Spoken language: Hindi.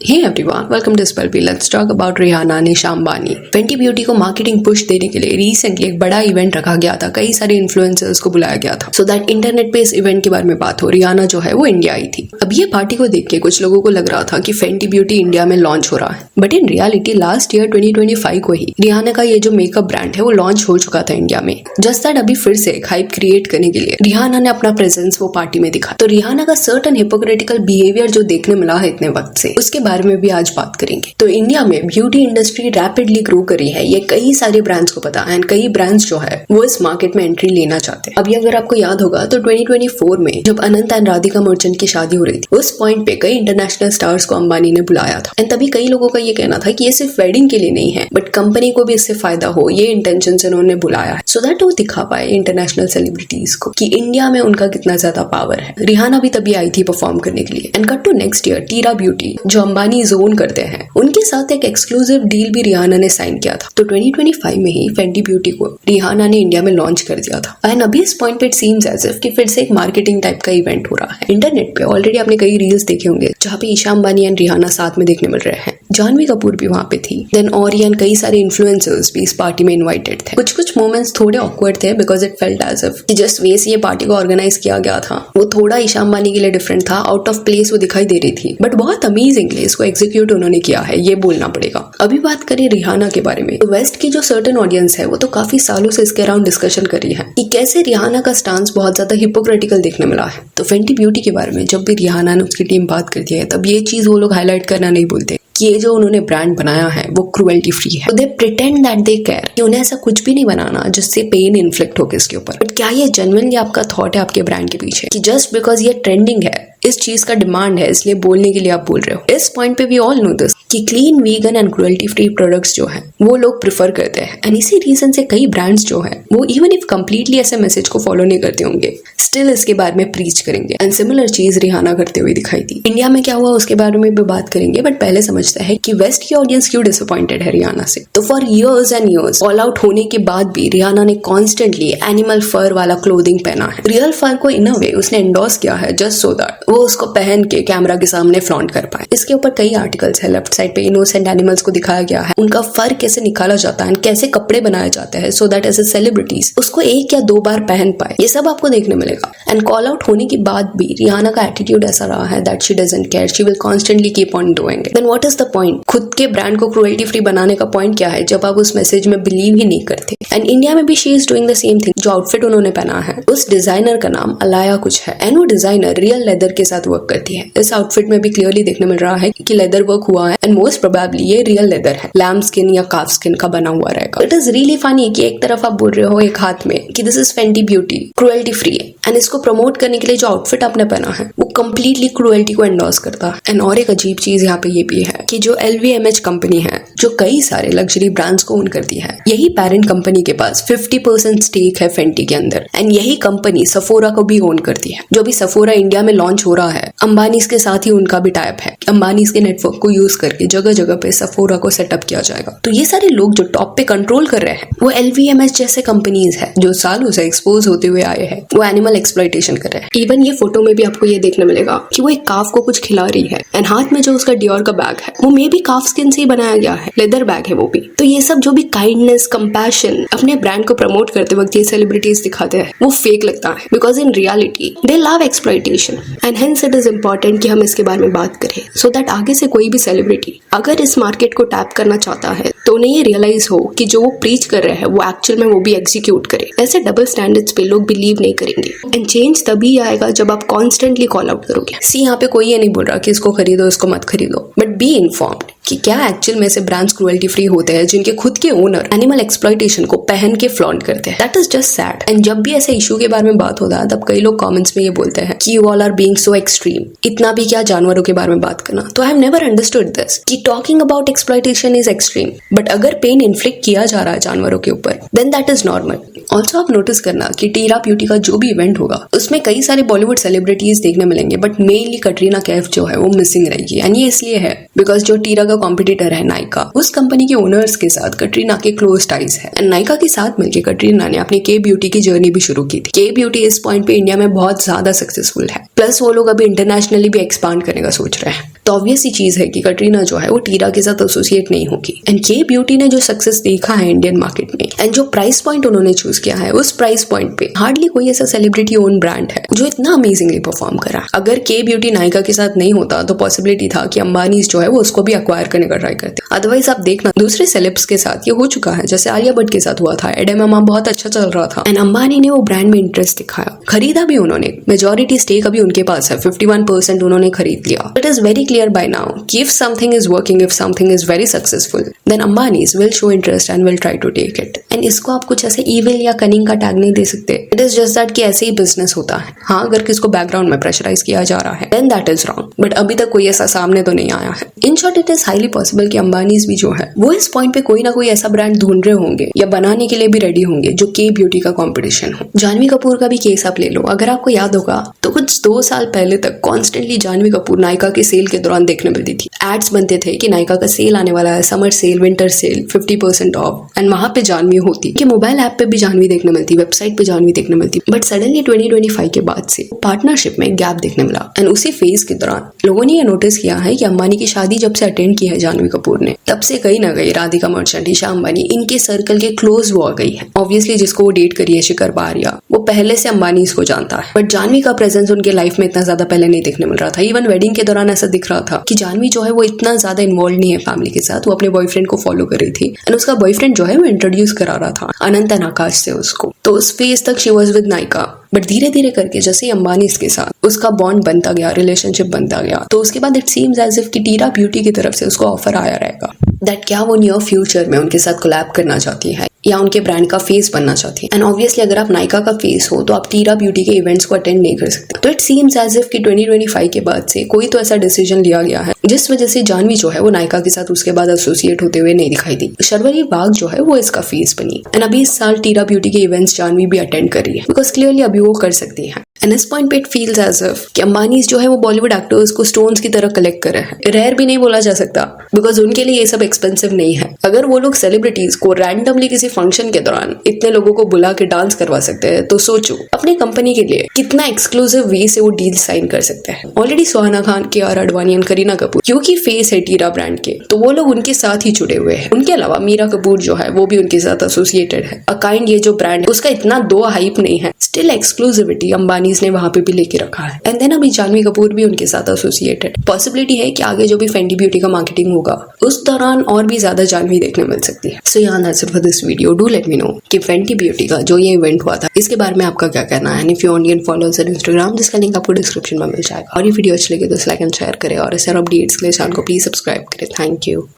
Hey everyone, welcome to Spelby. Let's talk about Rihanna Nisha Ambani. Fenty Beauty को मार्केटिंग पुश देने के लिए रिसेंटली एक बड़ा इवेंट रखा गया था, कई सारे इन्फ्लुएंसर्स को बुलाया गया था, सो दैट इंटरनेट पे इस इवेंट के बारे में बात हो। रिहाना जो है वो इंडिया आई थी। अब ये पार्टी को देख के कुछ लोगों को लग रहा था कि फेंटी ब्यूटी इंडिया में लॉन्च हो रहा है, but in reality last year 2025 को ही रिहाना का ये जो मेकअप ब्रांड है वो लॉन्च हो चुका था इंडिया में। जस्ट दैट अभी फिर से एक हाइप क्रिएट करने के लिए रिहाना ने अपना प्रेजेंस वो पार्टी में दिखा। तो रिहाना का सर्टेन हिपोक्रेटिकल बिहेवियर जो देखने मिला है इतने वक्त से, उसके बारे में भी आज बात करेंगे। तो इंडिया में ब्यूटी इंडस्ट्री रैपिडली ग्रो करी है, ये कई सारे ब्रांड्स को पता है एंड कई ब्रांड्स जो है वो इस मार्केट में एंट्री लेना चाहते हैं। अभी अगर आपको याद होगा तो 2024 में जब अनंत एंड राधिका मर्चेंट की शादी हो रही थी, उस पॉइंट पे कई इंटरनेशनल स्टार्स को अंबानी ने बुलाया था एंड तभी कई लोगों का ये कहना था कि ये सिर्फ वेडिंग के लिए नहीं है बट कंपनी को भी इससे फायदा हो, ये इंटेंशन से उन्होंने बुलाया है सो दैट वो दिखा पाए इंटरनेशनल सेलिब्रिटीज को कि इंडिया में उनका कितना ज्यादा पावर है। रिहाना भी तभी आई थी परफॉर्म करने के लिए। And cut to next year, Tira Beauty जो अंबानी जोन करते हैं उनके साथ एक एक्सक्लूसिव डील भी रिहाना ने साइन किया था। तो 2025 में ही फेंटी ब्यूटी को रिहाना ने इंडिया में लॉन्च कर दिया था एंड अभी इस पॉइंट पे इट सीम्स एज इफ कि फिर से एक मार्केटिंग टाइप का इवेंट हो रहा है। इंटरनेट पे ऑलरेडी आपने कई रील्स देखे होंगे जहाँ पे ईशा अंबानी एंड रिहाना साथ में देखने मिल रहे हैं। जानवी कपूर भी वहाँ पे थी, देन औरी एंड कई सारे इन्फ्लुएंसर्स भी इस पार्टी में इनवाइटेड थे। कुछ मोमेंट्स थोड़े ऑकवर्ड थे because it felt as if कि जस्ट वे से ये पार्टी को ऑर्गेनाइज किया गया था वो थोड़ा ईशा अंबानी के लिए डिफरेंट था, आउट ऑफ प्लेस वो दिखाई दे रही थी, बट बहुत अमेजिंगली इसको एग्जीक्यूट उन्होंने किया है, ये बोलना पड़ेगा। अभी बात करें रिहाना के बारे में, तो वेस्ट की जो सर्टेन ऑडियंस है वो तो काफी सालों से इसके अराउंड डिस्कशन कर रही है कि कैसे रिहाना का स्टांस बहुत ज्यादा हिपोक्रेटिकल देखने मिला है। तो फेंटी ब्यूटी के बारे में जब भी रिहाना ने उसकी टीम बात करती है तब ये चीज वो लोग हाईलाइट करना नहीं भूलते कि ये जो उन्होंने ब्रांड बनाया है वो क्रुएल्टी फ्री है। They pretend that they care कि उन्हें ऐसा कुछ भी नहीं बनाना जिससे पेन इन्फ्लिक्ट हो किसके ऊपर। बट क्या ये जेन्युइनली आपका थॉट है आपके ब्रांड के पीछे कि जस्ट बिकॉज ये ट्रेंडिंग है, इस चीज का डिमांड है, इसलिए बोलने के लिए आप बोल रहे हो? इस पॉइंट पे वी ऑल नो दिस कि clean, vegan and cruelty free products जो है वो लोग प्रिफर करते हैं एंड इसी रीजन से कई ब्रांड्स जो है वो इवन इफ कंप्लीटली ऐसे मैसेज को फॉलो नहीं करते होंगे स्टिल इसके बारे में प्रीच करेंगे। एंड सिमिलर चीज रिहाना करते हुए दिखाई दी। इंडिया में क्या हुआ उसके बारे में भी बात करेंगे, बट पहले समझते हैं कि वेस्ट की ऑडियंस क्यों डिसअपॉइंटेड है रिहाना से। तो for years and years all out होने के बाद भी रिहाना ने कॉन्स्टेंटली एनिमल फर वाला क्लोथिंग पहना है। रियल फर को इन अ वे उसने एंडोर्स किया है जस्ट सो दैट वो उसको पहन के कैमरा के सामने फ्लॉन्ट कर पाए। इसके ऊपर कई आर्टिकल्स है। लेफ्ट साइड पे इनोसेंट एनिमल्स को दिखाया गया है, उनका फर कैसे निकाला जाता है, कैसे कपड़े बनाए जाते हैं so that as a celebrities उसको एक या दो बार पहन पाए, ये सब आपको देखने मिलेगा। एंड कॉल आउट होने के बाद भी रिहाना का एटीट्यूड ऐसा रहा है that she doesn't care, she will constantly keep on doing it. Then what is the point? खुद के ब्रांड को क्रुएल्टी फ्री बनाने का पॉइंट क्या है जब आप उस मैसेज में बिलीव ही नहीं करते? एंड इंडिया में भी she is doing the same thing. जो आउटफिट उन्होंने पहना है उस डिजाइनर का नाम अलाया कुछ है एंड वो डिजाइनर रियल लेदर के साथ वर्क करती है। इस आउटफिट में भी क्लियरली देखने मिल रहा है कि लेदर वर्क हुआ है एंड मोस्ट प्रोबेबली ये रियल लेदर है, लैम स्किन या काफ स्किन का बना हुआ रहेगा। इट इज रियली फनी कि एक तरफ आप बोल रहे हो एक हाथ में कि this is Fenty beauty cruelty free है एंड इसको प्रमोट करने के लिए जो आउटफिट आपने पहना है वो कंप्लीटली क्रुएल्टी को एंडोर्स करता है। एंड और एक अजीब चीज यहाँ पे ये भी है कि जो LVMH कंपनी है जो कई सारे लग्जरी ब्रांड्स को ओन करती है, यही पेरेंट कंपनी के पास 50% स्टेक है फेंटी के अंदर एंड यही कंपनी सफोरा को भी ओन करती है। जो भी सफोरा इंडिया में लॉन्च हो रहा है अंबानी के साथ ही उनका भी टाइप है। अंबानी के नेटवर्क को यूज करके जगह जगह पे सफोरा को सेटअप किया जाएगा। तो ये सारे लोग जो टॉप पे कंट्रोल कर रहे हैं वो LVMH जैसे कंपनीज है जो सालों से एक्सपोज होते हुए आए हैं, वो एनिमल एक्सप्लॉयटेशन कर रहे हैं। इवन ये फोटो में भी आपको ये देखने मिलेगा कि वो एक काफ को कुछ खिला रही है एंड हाथ में जो उसका डियोर का बैग है वो मे बी काफ स्किन से ही बनाया गया है, लेदर बैग है वो भी। तो ये सब जो भी काइंडनेस, कंपैशन अपने ब्रांड को प्रमोट करते वक्त ये सेलिब्रिटीज दिखाते हैं वो फेक लगता है because in reality they love exploitation and hence it is important कि हम इसके बारे में बात करें सो दैट आगे से कोई भी सेलिब्रिटी अगर इस मार्केट को टैप करना चाहता है तो उन्हें ये रियलाइज हो कि जो वो प्रीच कर रहे हैं वो एक्चुअल में वो भी एग्जीक्यूट करे। ऐसे डबल स्टैंडर्ड्स पे लोग बिलीव नहीं करेंगे एंड चेंज तभी आएगा जब आप कॉन्स्टेंटली कॉल आउट करोगे। सी यहाँ पे कोई ये नहीं बोल रहा कि इसको खरीदो इसको मत खरीदो, बट बी इन्फॉर्म्ड कि क्या एक्चुअल में से ब्रांड्स क्रुएल्टी फ्री होते हैं जिनके खुद के ओनर एनिमल एक्सप्लॉयटेशन को पहन के फ्लॉन्ट करते हैं। That is just sad. And जब भी ऐसे इशू के बारे में बात होता है तब कई लोग कमेंट्स में ये बोलते हैं कि you all are being so extreme, इतना भी क्या जानवरों के बारे में बात करना। तो I have never understood this कि talking about exploitation is extreme, but अगर पेन इन्फ्लिक्ट किया जा रहा है जानवरों के ऊपर then that is normal. Also आप नोटिस करना कि टीरा ब्यूटी का जो भी इवेंट होगा उसमें कई सारे बॉलीवुड सेलिब्रिटीज देखने मिलेंगे बट मेनली कटरीना कैफ जो है वो मिसिंग रहेगी। एंड ये इसलिए है बिकॉज जो टीरा का कॉम्पिटिटर है नायका, उस कंपनी के ओनर्स के साथ कटरीना के क्लोज टाइज है। एंड नायका के साथ मिलकर कटरीना ने अपनी के ब्यूटी की जर्नी भी शुरू की थी। के ब्यूटी इस पॉइंट पे इंडिया में बहुत ज्यादा सक्सेसफुल है, प्लस वो लोग अभी इंटरनेशनली भी एक्सपांड करने का सोच रहे हैं। तो ऑब्वियस ही चीज है कि कटरीना जो है वो टीरा के साथ एसोसिएट नहीं होगी। एंड के ब्यूटी ने जो सक्सेस देखा है इंडियन मार्केट में एंड जो प्राइस पॉइंट उन्होंने चूज किया है, उस प्राइस पॉइंट पे हार्डली कोई ऐसा सेलिब्रिटी ओन ब्रांड है जो इतना अमेजिंगली परफॉर्म करा। अगर के ब्यूटी नायका के साथ नहीं होता तो पॉसिबिलिटी था कि अंबानी जो है वो उसको भी अक्वायर करने का ट्राई करते। अदरवाइज आप देखना दूसरे सेलेब्स के साथ ये हो चुका है, जैसे आलिया भट्ट के साथ हुआ था। एडम बहुत अच्छा चल रहा था एंड अंबानी ने वो ब्रांड में इंटरेस्ट दिखाया, खरीदा भी उन्होंने। मेजोरिटी स्टेक अभी उनके पास है, 51% उन्होंने खरीद लिया। It is very clear by now कि if something is working, if something is very successful, then Ambanis will show interest and will try to take it. And इसको आप कुछ ऐसे evil या cunning का टैग नहीं दे सकते। It is just that कि ऐसे ही बिजनेस होता है। हाँ, अगर किसको बैकग्राउंड में प्रेशराइज किया जा रहा है then that is wrong. But अभी तक कोई ऐसा सामने तो नहीं आया है। In short, it is highly possible कि Ambanis भी जो है वो इस पॉइंट पे कोई ना कोई ऐसा ब्रांड ढूंढ रहे होंगे या बनाने के लिए भी रेडी होंगे जो के ब्यूटी का कॉम्पिटिशन हो। जानवी कपूर का भी केस आप ले लो। अगर आपको याद होगा तो कुछ 2 साल पहले तक कॉन्स्टेंटली जानवी कपूर नायका के सेल के दौरान देखने मिलती थी। एड्स बनते थे कि नायका का सेल आने वाला है, summer sale, winter sale, 50% of, and वहां पे जानवी होती कि मोबाइल ऐप पे भी जानवी देखने मिलती, वेबसाइट पे जानवी देखने मिलती। बट सडनली 2025 के बाद से पार्टनरशिप में गैप देखने मिला। एंड उसी फेज के दौरान लोगों ने ये नोटिस किया है कि अंबानी की शादी जब से अटेंड की है जानवी कपूर ने, तब से कहीं ना कहीं राधिका मर्चेंट, ईशा अंबानी इनके सर्कल के क्लोज वो आ गई है। ऑब्वियसली जिसको वो डेट करी है शिखर बारिया, वो पहले से अंबानी इसको जानता है। बट जानवी का प्रेजेंस उनके लाइफ में इतना ज्यादा पहले नहीं देखने मिल रहा था। इवन वेडिंग के दौरान ऐसा दिख रहा था कि जानवी जो है वो इतना ज्यादा इन्वॉल्व नहीं है फैमिली के साथ। वो अपने बॉयफ्रेंड को फॉलो कर रही थी एंड उसका बॉयफ्रेंड जो है वो इंट्रोड्यूस करा रहा था अनंत एंड आकाश से उसको। तो उस फेज तक she was with Nykaa. But धीरे धीरे करके जैसे अंबानी के साथ उसका बॉन्ड बनता गया, रिलेशनशिप बनता गया, तो उसके बाद इट सीम्स एज इफ कि टीरा ब्यूटी की तरफ से उसको ऑफर आया रहेगा दैट क्या वो नियर फ्यूचर में उनके साथ कोलैब करना चाहती है या उनके ब्रांड का फेस बनना चाहती है। एंड ऑब्वियसली अगर आप नायका का फेस हो तो आप टीरा ब्यूटी के इवेंट्स को अटेंड नहीं कर सकते। तो इट सीम्स एज इफ कि 2025 के बाद से कोई तो ऐसा डिसीजन लिया गया है जिस वजह से जानवी जो है वो नायका के साथ उसके बाद एसोसिएट होते हुए नहीं दिखाई दी। शर्वरी बाग जो है वो इसका फेस बनी एंड अभी इस साल टीरा ब्यूटी के इवेंट्स जानवी भी अटेंड कर रही है बिकॉज क्लियरली अभी वो कर सकती है। एंड इस पॉइंट पे इट फील्स एज इफ कि अंबानी जो है वो बॉलीवुड एक्टर्स को स्टोन्स की तरह कलेक्ट कर रहे हैं। रेयर भी नहीं बोला जा सकता बिकॉज उनके लिए ये सब एक्सपेंसिव नहीं है। अगर वो लोग सेलिब्रिटीज को रैंडमली किसी फंक्शन के दौरान इतने लोगों को बुला के डांस करवा सकते हैं तो सोचो अपनी कंपनी के लिए कितना एक्सक्लूसिव वे से वो डील साइन कर सकते हैं। Already Suhana Khan, KR. Advani and Kareena Kapoor क्योंकि फेस है टीरा ब्रांड के, तो वो लोग उनके साथ ही जुड़े हुए हैं। उनके अलावा मीरा कपूर जो है वो भी उनके साथ एसोसिएटेड है। अ काइंड ये जो ब्रांड है उसका इतना दो हाइप नहीं है, स्टिल एक्सक्लूसिविटी अंबानी ने वहां पे भी लेके रखा है। एंड देन अभी जानवी कपूर भी उनके साथ एसोसिएटेड। पॉसिबिलिटी है कि आगे जो भी फेंटी ब्यूटी का मार्केटिंग होगा उस दौरान और भी ज्यादा जानवी देखने मिल सकती है। सो यार that's it for this video. Do let me know कि फेंटी ब्यूटी का जो ये इवेंट हुआ था इसके बारे में आपका क्या कहना है। And if you want to follow us on Instagram, जिसका लिंक आपको डिस्क्रिप्शन में मिल जाएगा। और ये वीडियो अच्छी लगे तो लाइक एंड शेयर करें और ऐसे अपडेट्स के लिए चैनल को प्लीज सब्सक्राइब करें। Thank you.